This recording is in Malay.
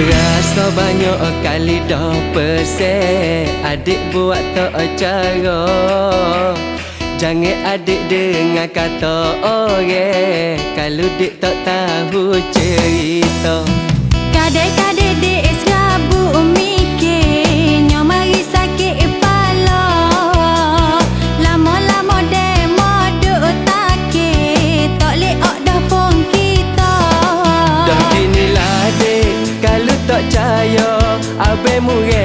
Rasa banyak kali dah pesek, adik buat tak cara. Jangan adik dengar kata orang, kalau dik tak tahu cerita. Kadang-kadang dek serabut mikir, nyo mari sakit kepala. Lama-lama dek modok takut, tak leok dah pun kita. Dah ginilah dek, kalau tak percaya abang murid